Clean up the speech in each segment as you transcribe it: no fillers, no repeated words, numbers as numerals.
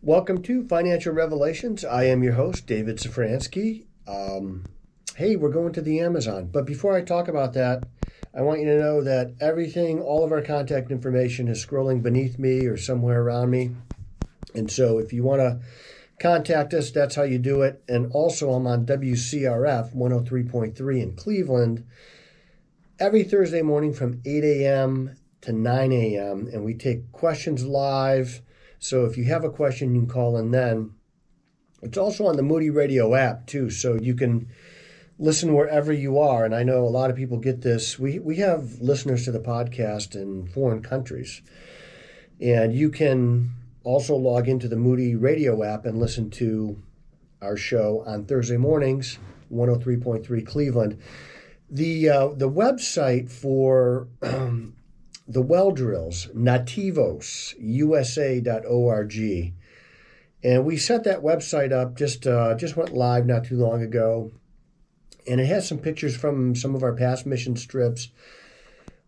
Welcome to Financial Revelations. I am your host, David Safransky. Hey, we're going to the Amazon. But before I talk about that, I want you to know that all of our contact information is scrolling beneath me or somewhere around me. And so if you want to contact us, that's how you do it. And also, I'm on WCRF 103.3 in Cleveland every Thursday morning from 8 a.m. to 9 a.m. And we take questions live. So if you have a question, you can call in then. It's also on the Moody Radio App, too, so you can listen wherever you are. And I know a lot of people get this. We have listeners to the podcast in foreign countries. And you can also log into the Moody Radio App and listen to our show on Thursday mornings, 103.3 Cleveland. The website for the well drills, nativosusa.org. And we set that website up, just went live not too long ago. And it has some pictures from some of our past mission strips.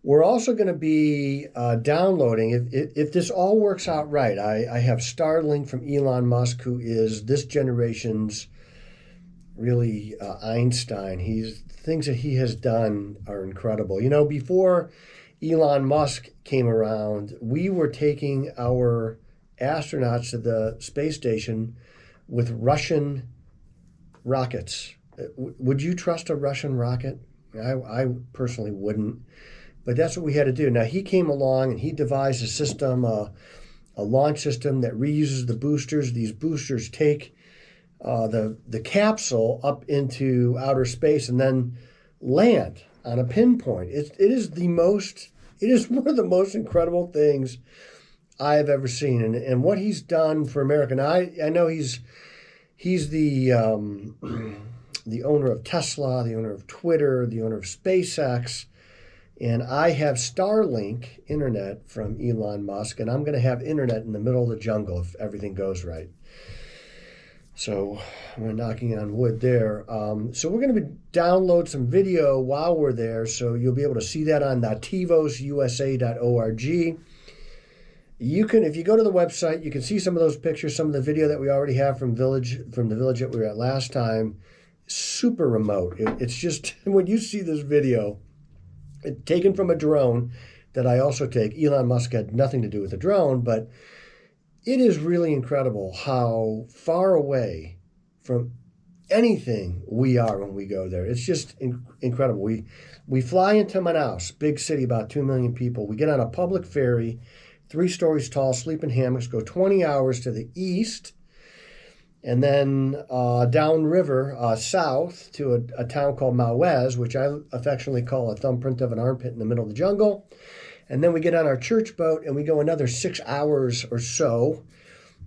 We're also going to be downloading, if this all works out right, I have Starlink from Elon Musk, who is this generation's really Einstein. Things that he has done are incredible. You know, before Elon Musk came around, we were taking our astronauts to the space station with Russian rockets. Would you trust a Russian rocket? I personally wouldn't, but that's what we had to do. Now, he came along and he devised a system, a launch system that reuses the boosters. These boosters take the capsule up into outer space and then land on a pinpoint. It is one of the most incredible things I've ever seen. And what he's done for America. Now, I know he's the owner of Tesla, the owner of Twitter, the owner of SpaceX. And I have Starlink internet from Elon Musk, and I'm going to have internet in the middle of the jungle if everything goes right. So we're knocking on wood there. So we're going to download some video while we're there, so you'll be able to see that on nativosusa.org. You can, if you go to the website, you can see some of those pictures, some of the video that we already have from the village that we were at last time. Super remote. It's just, when you see this video, taken from a drone that I also take. Elon Musk had nothing to do with the drone, but it is really incredible how far away from anything we are when we go there. It's just incredible. We fly into Manaus, big city, about 2 million people. We get on a public ferry, 3 stories tall, sleep in hammocks, go 20 hours to the east, and then downriver south to a town called Maués, which I affectionately call a thumbprint of an armpit in the middle of the jungle. And then we get on our church boat and we go another 6 hours or so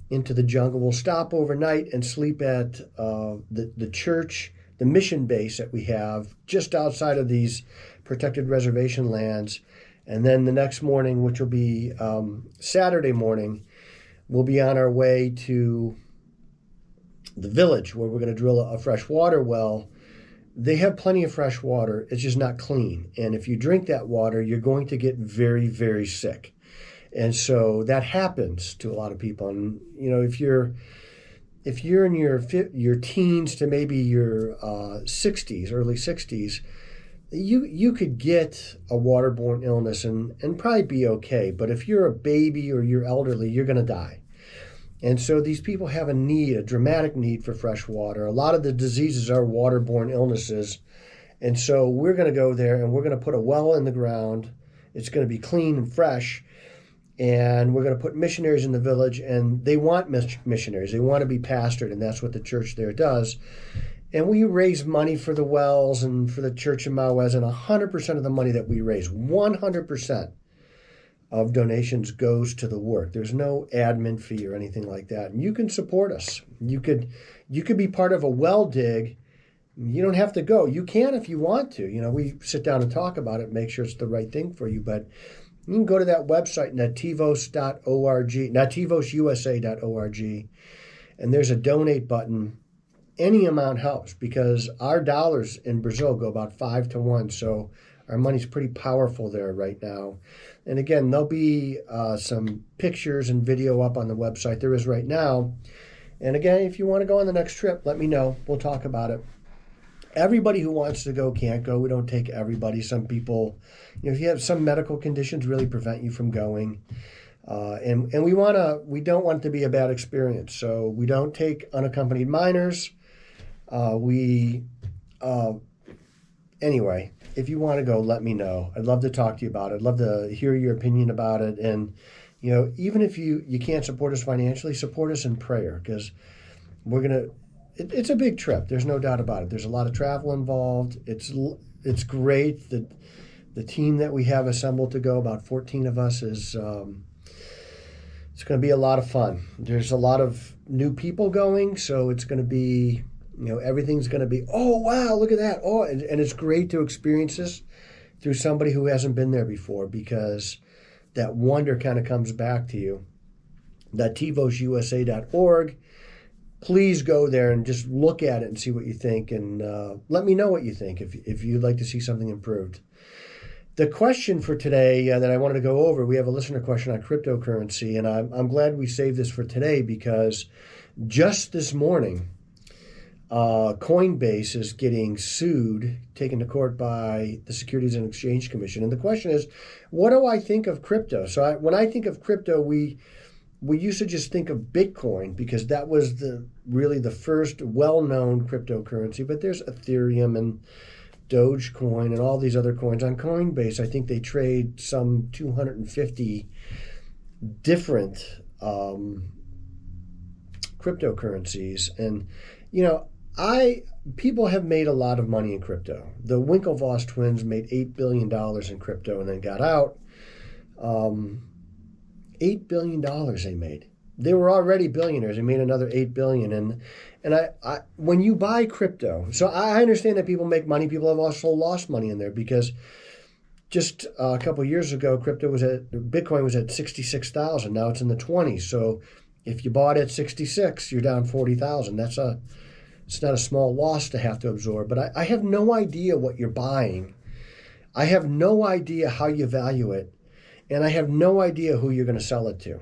into the jungle. We'll stop overnight and sleep at the church, the mission base that we have just outside of these protected reservation lands. And then the next morning, which will be Saturday morning, we'll be on our way to the village where we're going to drill a fresh water well. They have plenty of fresh water. It's just not clean. And if you drink that water, you're going to get very, very sick. And so that happens to a lot of people. And, you know, if you're in your teens to maybe your 60s, early 60s, you could get a waterborne illness and probably be okay. But if you're a baby or you're elderly, you're going to die. And so these people have a dramatic need for fresh water. A lot of the diseases are waterborne illnesses. And so we're going to go there and we're going to put a well in the ground. It's going to be clean and fresh. And we're going to put missionaries in the village. And they want missionaries. They want to be pastored. And that's what the church there does. And we raise money for the wells and for the church in Maués. And 100% of the money that we raise, 100%. Of donations goes to the work. There's no admin fee or anything like that. And you can support us. You could be part of a well dig. You don't have to go. You can if you want to. You know, we sit down and talk about it, make sure it's the right thing for you. But you can go to that website, nativos.org, nativosusa.org, and there's a donate button. Any amount helps because our dollars in Brazil go about 5 to 1. So Our money's pretty powerful there right now. And again, there'll be some pictures and video up on the website. There is right now. And again, if you want to go on the next trip, let me know. We'll talk about it. Everybody who wants to go can't go. We don't take everybody. Some people, if you have some medical conditions, really prevent you from going. And we don't want it to be a bad experience. So we don't take unaccompanied minors. Anyway, if you want to go, let me know. I'd love to talk to you about it. I'd love to hear your opinion about it. And, even if you can't support us financially, support us in prayer, because it's a big trip. There's no doubt about it. There's a lot of travel involved. It's great that the team that we have assembled to go, about 14 of us, is it's going to be a lot of fun. There's a lot of new people going, so it's going to be, everything's going to be, oh, wow, look at that. Oh, and it's great to experience this through somebody who hasn't been there before, because that wonder kind of comes back to you. That tvosusa.org. Please go there and just look at it and see what you think, and let me know what you think if you'd like to see something improved. The question for today that I wanted to go over, we have a listener question on cryptocurrency, and I'm glad we saved this for today, because just this morning, CoinBase is getting sued, taken to court by the Securities and Exchange Commission. And the question is, what do I think of crypto? So when I think of crypto, we used to just think of Bitcoin, because that was really the first well-known cryptocurrency. But there's Ethereum and Dogecoin and all these other coins. On Coinbase, I think they trade some 250 different cryptocurrencies. And, people have made a lot of money in crypto. The Winklevoss twins made $8 billion in crypto and then got out. $8 billion they made. They were already billionaires. They made another $8 billion. And I when you buy crypto, so I understand that people make money. People have also lost money in there, because just a couple of years ago, Bitcoin was at 66,000. Now it's in the 20s. So if you bought at 66, you're down 40,000. It's not a small loss to have to absorb. But I have no idea what you're buying. I have no idea how you value it. And I have no idea who you're going to sell it to.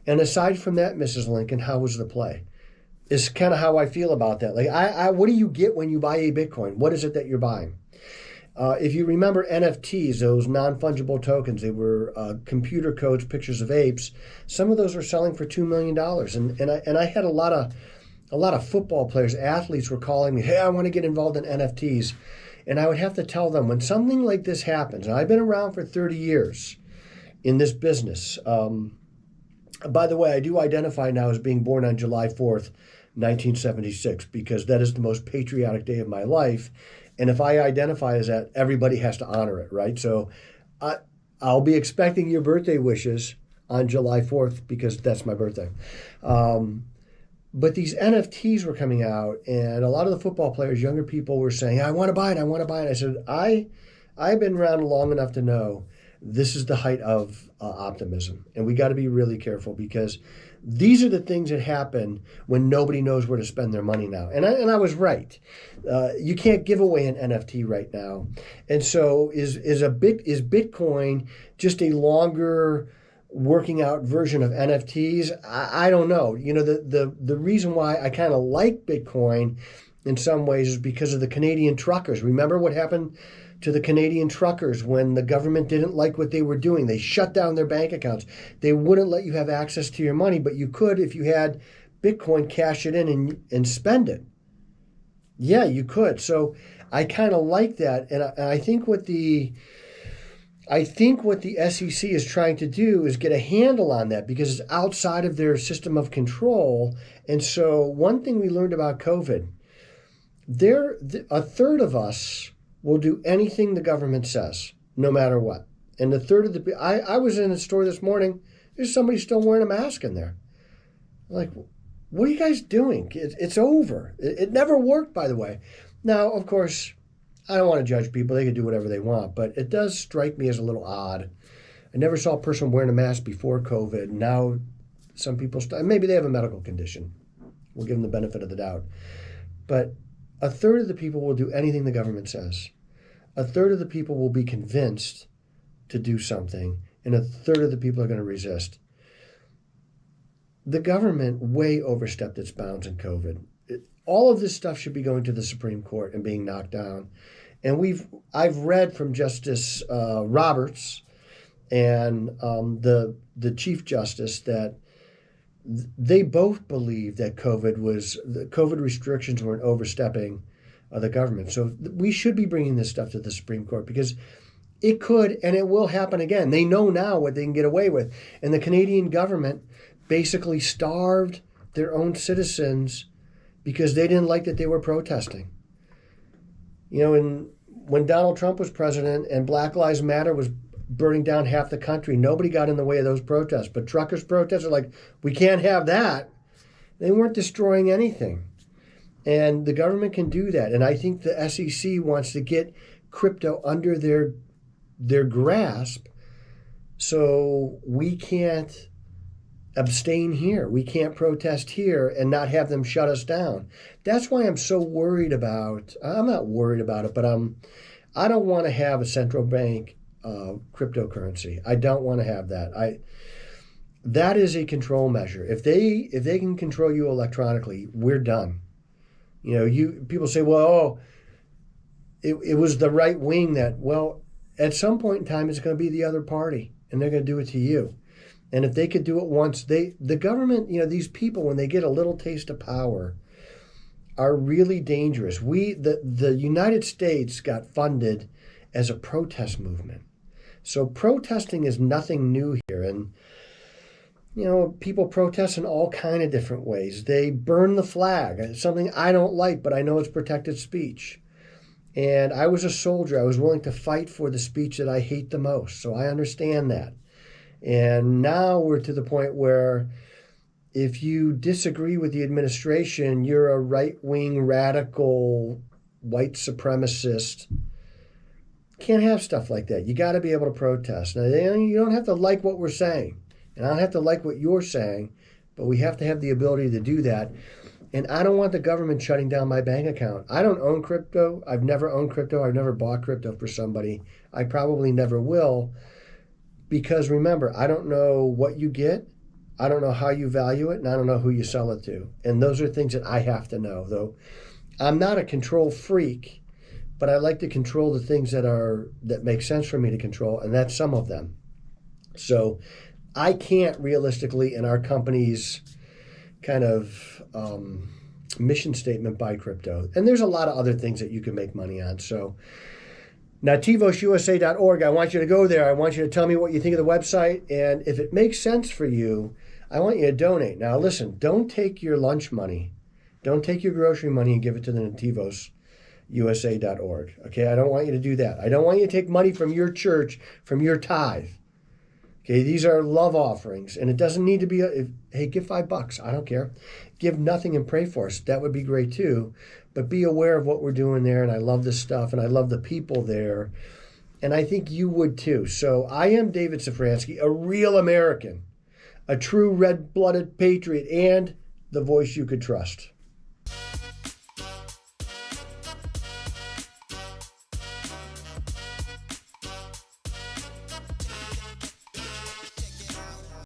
And aside from that, Mrs. Lincoln, how was the play? Is kind of how I feel about that. Like, what do you get when you buy a Bitcoin? What is it that you're buying? If you remember NFTs, those non-fungible tokens, they were computer codes, pictures of apes. Some of those were selling for $2 million. And I had a lot of football players, athletes were calling me, hey, I want to get involved in NFTs. And I would have to tell them, when something like this happens, and I've been around for 30 years in this business. By the way, I do identify now as being born on July 4th, 1976, because that is the most patriotic day of my life. And if I identify as that, everybody has to honor it, right? So I'll be expecting your birthday wishes on July 4th, because that's my birthday. But these NFTs were coming out, and a lot of the football players, younger people, were saying, I want to buy it, I want to buy it. I said, I've been around long enough to know this is the height of optimism. And we got to be really careful, because these are the things that happen when nobody knows where to spend their money now. And I was right. You can't give away an NFT right now. And so is Bitcoin just a longer working out version of NFTs? I don't know. The reason why I kind of like Bitcoin in some ways is because of the Canadian truckers. Remember what happened to the Canadian truckers when the government didn't like what they were doing? They shut down their bank accounts. They wouldn't let you have access to your money, but you could, if you had Bitcoin, cash it in and spend it. Yeah, you could. So I kind of like that. And I think what the SEC is trying to do is get a handle on that, because it's outside of their system of control. And so one thing we learned about COVID, a third of us will do anything the government says, no matter what. And a third of I was in a store this morning, there's somebody still wearing a mask in there. Like, what are you guys doing? It's over. It never worked, by the way. Now, of course, I don't want to judge people. They can do whatever they want, but it does strike me as a little odd. I never saw a person wearing a mask before COVID. Now, some people, maybe they have a medical condition. We'll give them the benefit of the doubt. But a third of the people will do anything the government says. a third of the people will be convinced to do something, and a third of the people are going to resist. The government way overstepped its bounds in COVID. All of this stuff should be going to the Supreme Court and being knocked down. And I've read from Justice Roberts and the Chief Justice that they both believe that COVID restrictions were an overstepping of the government. So we should be bringing this stuff to the Supreme Court because it could and it will happen again. They know now what they can get away with. And the Canadian government basically starved their own citizens because they didn't like that they were protesting. You know, when Donald Trump was president and Black Lives Matter was burning down half the country, nobody got in the way of those protests. But truckers' protests are like, we can't have that. They weren't destroying anything. And the government can do that. And I think the SEC wants to get crypto under their grasp so we can't abstain here. We can't protest here and not have them shut us down. That's why I'm so worried about, I'm not worried about it, but I don't want to have a central bank cryptocurrency. I don't want to have that. That is a control measure. If they can control you electronically, we're done. You know, people say, well, it was the right wing that, well, at some point in time, it's going to be the other party, and they're going to do it to you. And if they could do it once, the government, you know, these people, when they get a little taste of power, are really dangerous. The United States got funded as a protest movement. So protesting is nothing new here. And, you know, people protest in all kind of different ways. They burn the flag. It's something I don't like, but I know it's protected speech. And I was a soldier. I was willing to fight for the speech that I hate the most. So I understand that. And now we're to the point where if you disagree with the administration, you're a right-wing, radical, white supremacist. Can't have stuff like that. You got to be able to protest. Now, you don't have to like what we're saying, and I don't have to like what you're saying, but we have to have the ability to do that. And I don't want the government shutting down my bank account. I don't own crypto. I've never owned crypto. I've never bought crypto for somebody. I probably never will. Because remember, I don't know what you get, I don't know how you value it, and I don't know who you sell it to. And those are things that I have to know, though. I'm not a control freak, but I like to control the things that make sense for me to control, and that's some of them. So I can't realistically, in our company's kind of mission statement, buy crypto. And there's a lot of other things that you can make money on. So nativosusa.org, I want you to go there. I want you to tell me what you think of the website. And if it makes sense for you, I want you to donate. Now, listen, don't take your lunch money. Don't take your grocery money and give it to the nativosusa.org. Okay, I don't want you to do that. I don't want you to take money from your church, from your tithe. Okay, these are love offerings. And it doesnn't need to be, hey, give $5. I don't care. Give nothing and pray for us. That would be great too. But be aware of what we're doing there, and I love this stuff, and I love the people there, and I think you would too. So I am David Safransky, a real American, a true red-blooded patriot, and the voice you could trust.